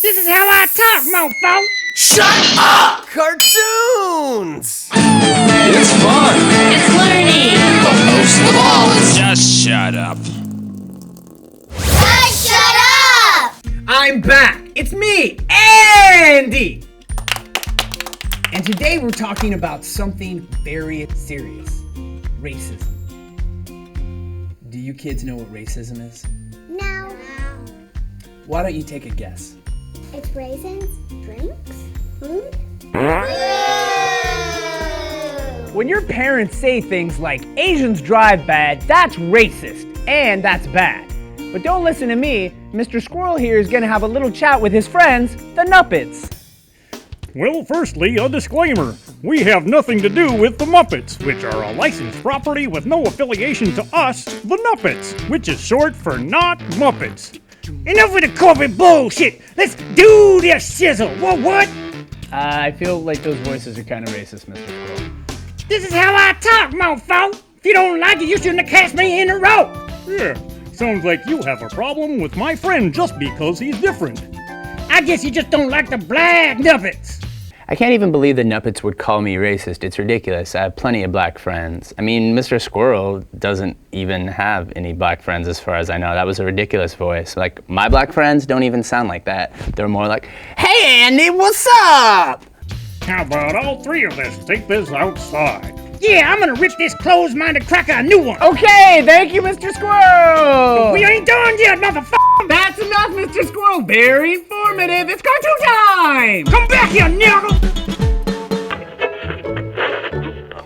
This is how I talk, mofo! Shut up! Cartoons! It's fun! It's learning! The most of all is... Just shut up. Shut up! I'm back! It's me, Andy! And today we're talking about something very serious. Racism. Do you kids know what racism is? No. Why don't you take a guess? It's raisins, drinks, food. When your parents say things like, Asians drive bad, that's racist, and that's bad. But don't listen to me. Mr. Squirrel here is going to have a little chat with his friends, the Nuppets. Well, firstly, a disclaimer. We have nothing to do with the Muppets, which are a licensed property with no affiliation to us, the Nuppets, which is short for Not Muppets. Enough with the corporate bullshit! Let's do this sizzle! What? I feel like those voices are kind of racist, Mr. Squirrel. This is how I talk, mofo! If you don't like it, you shouldn't have cast me in a row! Yeah, sounds like you have a problem with my friend just because he's different. I guess you just don't like the black Nuppets! I can't even believe the Nuppets would call me racist. It's ridiculous. I have plenty of black friends. I mean, Mr. Squirrel doesn't even have any black friends as far as I know. That was a ridiculous voice. Like, my black friends don't even sound like that. They're more like, hey Andy, what's up? How about all three of us take this outside? Yeah, I'm gonna rip this closed-minded cracker a new one! Okay, thank you, Mr. Squirrel! We ain't done yet, motherfucker! That's enough, Mr. Squirrel. Very informative. It's cartoon time! Come back here, nigga!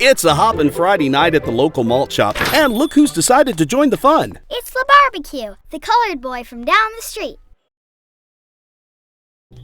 It's a hoppin' Friday night at the local malt shop, and look who's decided to join the fun. It's the barbecue, the colored boy from down the street.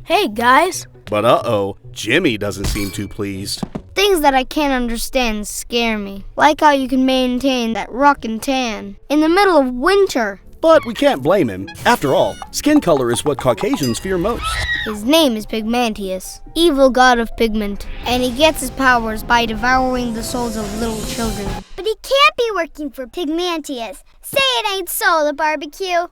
Hey guys, But uh-oh, Jimmy doesn't seem too pleased. things that I can't understand scare me. Like how you can maintain that rockin' tan in the middle of winter. But we can't blame him. After all, skin color is what Caucasians fear most. His name is Pigmantius, evil god of pigment, and he gets his powers by devouring the souls of little children. But he can't be working for Pigmantius. Say it ain't so, the barbecue.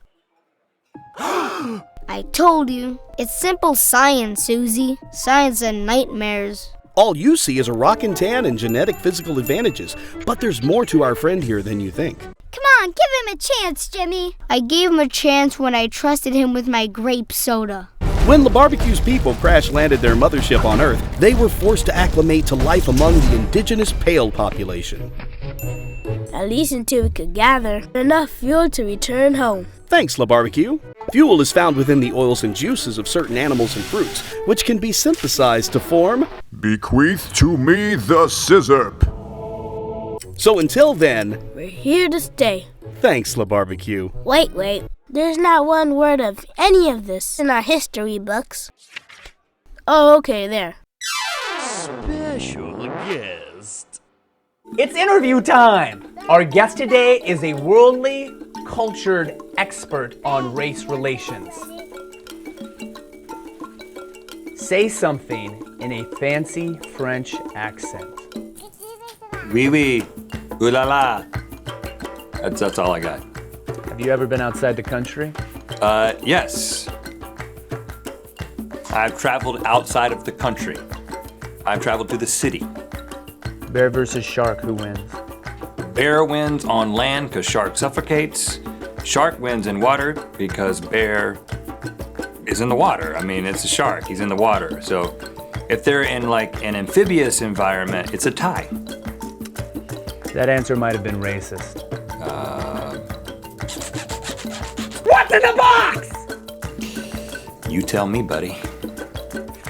I told you, it's simple science, Susie. Science and nightmares. All you see is a rockin' tan and genetic physical advantages, but there's more to our friend here than you think. Come on, give him a chance, Jimmy. I gave him a chance when I trusted him with my grape soda. When the barbecue's people crash-landed their mothership on Earth, they were forced to acclimate to life among the indigenous Pale population. At least until we could gather enough fuel to return home. Thanks, La Barbecue. Fuel is found within the oils and juices of certain animals and fruits, which can be synthesized to form... Bequeath to me the scissorp. So until then, We're here to stay. thanks, La Barbecue. Wait. There's not one word of any of this in our history books. Oh, okay, there. Special guest. It's interview time! Our guest today is a worldly, cultured expert on race relations. Say something in a fancy French accent. Oui, oui. Ooh la la. That's all I got. Have you ever been outside the country? Yes. I've traveled outside of the country. I've traveled to the city. Bear versus shark, who wins? Bear wins on land because shark suffocates. Shark wins in water because bear is in the water. I mean, it's a shark. He's in the water. So if they're in like an amphibious environment, it's a tie. That answer might have been racist. What's in the box? You tell me, buddy.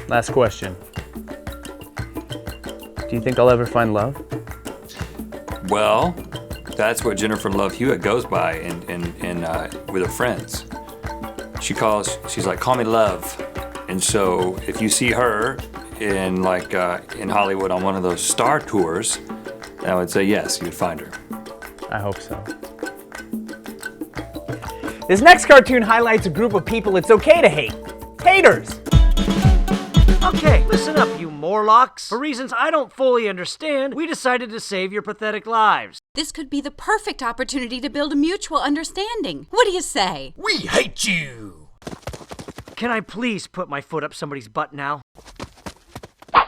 Last question. Do you think I'll ever find love? Well, that's what Jennifer Love Hewitt goes by with her friends. She's like, call me love. And so if you see her in Hollywood on one of those star tours, I would say yes, you'd find her. I hope so. This next cartoon highlights a group of people it's okay to hate. Haters! Okay, listen up, you Morlocks. For reasons I don't fully understand, we decided to save your pathetic lives. This could be the perfect opportunity to build a mutual understanding. What do you say? We hate you. Can I please put my foot up somebody's butt now?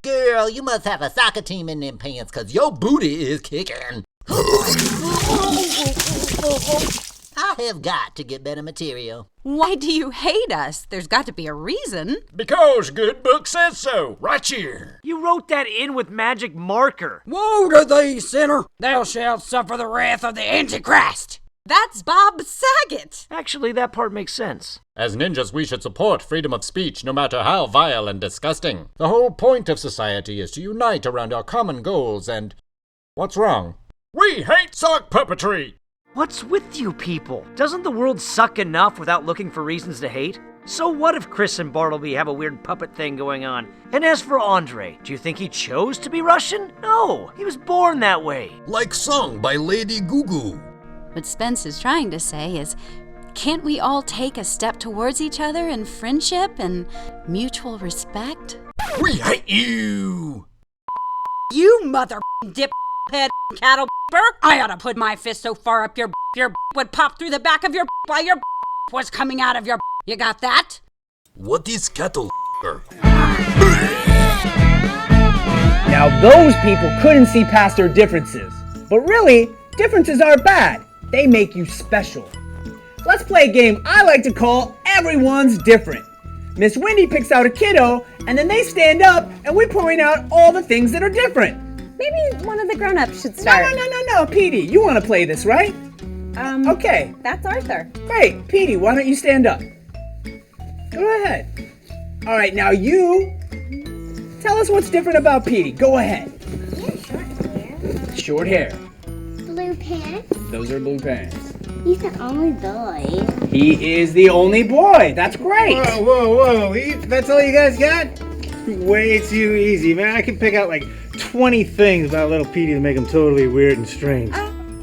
Girl, you must have a soccer team in them pants, 'cause your booty is kicking. I have got to get better material. Why do you hate us? There's got to be a reason. Because good book says so, right here. You wrote that in with magic marker. Woe to thee, sinner! Thou shalt suffer the wrath of the Antichrist! That's Bob Saget. Actually, that part makes sense. As ninjas, we should support freedom of speech, no matter how vile and disgusting. The whole point of society is to unite around our common goals and... What's wrong? We hate sock puppetry! What's with you people? Doesn't the world suck enough without looking for reasons to hate? So what if Chris and Bartleby have a weird puppet thing going on? And as for Andre, do you think he chose to be Russian? No, he was born that way. Like sung by Lady Goo-Goo. What Spence is trying to say is, can't we all take a step towards each other in friendship and mutual respect? We hate you! You mother dip head cattle I ought to put my fist so far up your would pop through the back of your while your was coming out of your. You got that? What is cattle? Now those people couldn't see past their differences. But really, differences are bad. They make you special. Let's play a game I like to call Everyone's Different. Miss Wendy picks out a kiddo, and then they stand up, and we point out all the things that are different. Maybe one of the grown-ups should start. No, Petey, you want to play this, right? Okay. That's Arthur. Great, Petey, why don't you stand up? Go ahead. All right, now you tell us what's different about Petey. Go ahead. Short hair. Blue pants. Those are blue pants. He's the only boy. He is the only boy. That's great. Whoa. That's all you guys got? Way too easy, man. I can pick out like 20 things about little Petey to make him totally weird and strange.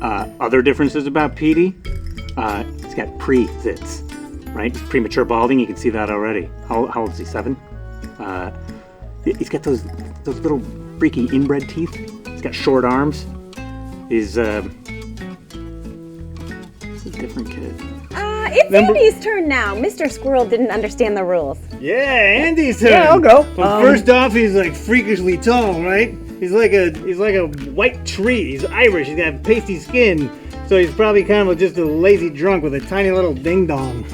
Other differences about Petey? He's got pre-zits, right? Premature balding, you can see that already. How old is he, 7? He's got those little freaky inbred teeth. He's got short arms. He's a different kid. It's Andy's turn now. Mr. Squirrel didn't understand the rules. Yeah, Andy's turn. Yeah, I'll go. Well, first off, he's like freakishly tall, right? He's like a white tree. He's Irish. He's got pasty skin, so he's probably kind of just a lazy drunk with a tiny little ding dong.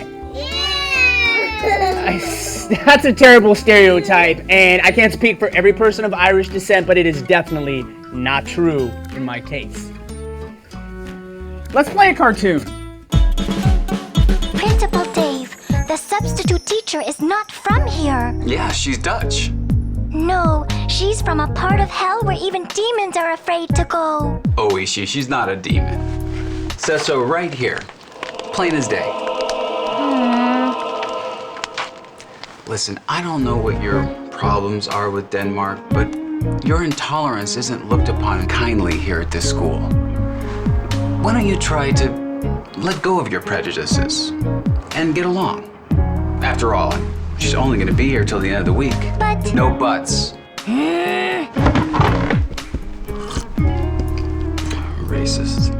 That's a terrible stereotype, and I can't speak for every person of Irish descent, but it is definitely not true in my taste. Let's play a cartoon. Principal Dave, the substitute teacher is not from here. Yeah, she's Dutch. No, she's from a part of hell where even demons are afraid to go. Oh, is she? She's not a demon. Says so right here. Plain as day. Listen, I don't know what your problems are with Denmark, but your intolerance isn't looked upon kindly here at this school. Why don't you try to let go of your prejudices and get along? After all, she's only going to be here till the end of the week. But... No buts. Racist.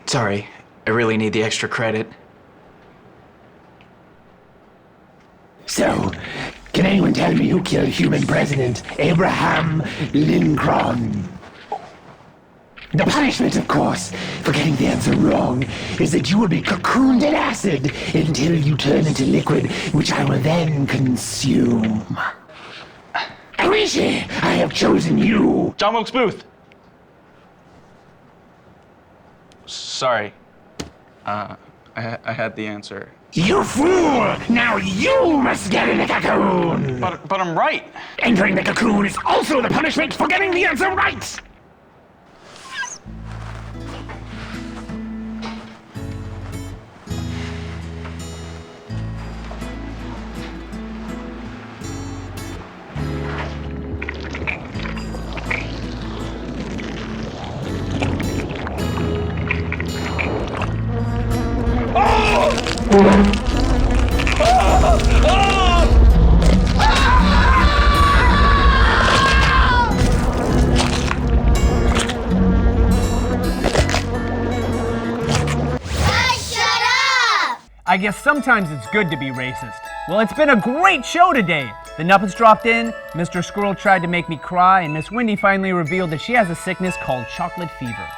Sorry, I really need the extra credit. So, can anyone tell me who killed human President Abraham Lincoln? The punishment, of course, for getting the answer wrong is that you will be cocooned in acid until you turn into liquid, which I will then consume. Arishi, I have chosen you. John Wilkes Booth. Sorry. I had the answer. You fool! Now you must get in the cocoon! But I'm right. Entering the cocoon is also the punishment for getting the answer right! guess sometimes it's good to be racist. Well, it's been a great show today. The Nuppets dropped in, Mr. Squirrel tried to make me cry, and Miss Wendy finally revealed that she has a sickness called chocolate fever.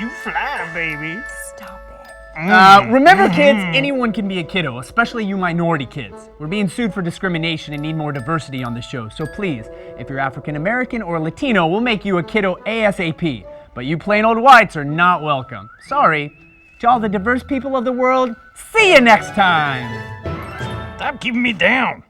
You fly, baby. Stop it. Remember, kids, anyone can be a kiddo, especially you minority kids. We're being sued for discrimination and need more diversity on the show, so please, if you're African American or Latino, we'll make you a kiddo ASAP. But you plain old whites are not welcome. Sorry. To all the diverse people of the world, see you next time! Stop keeping me down.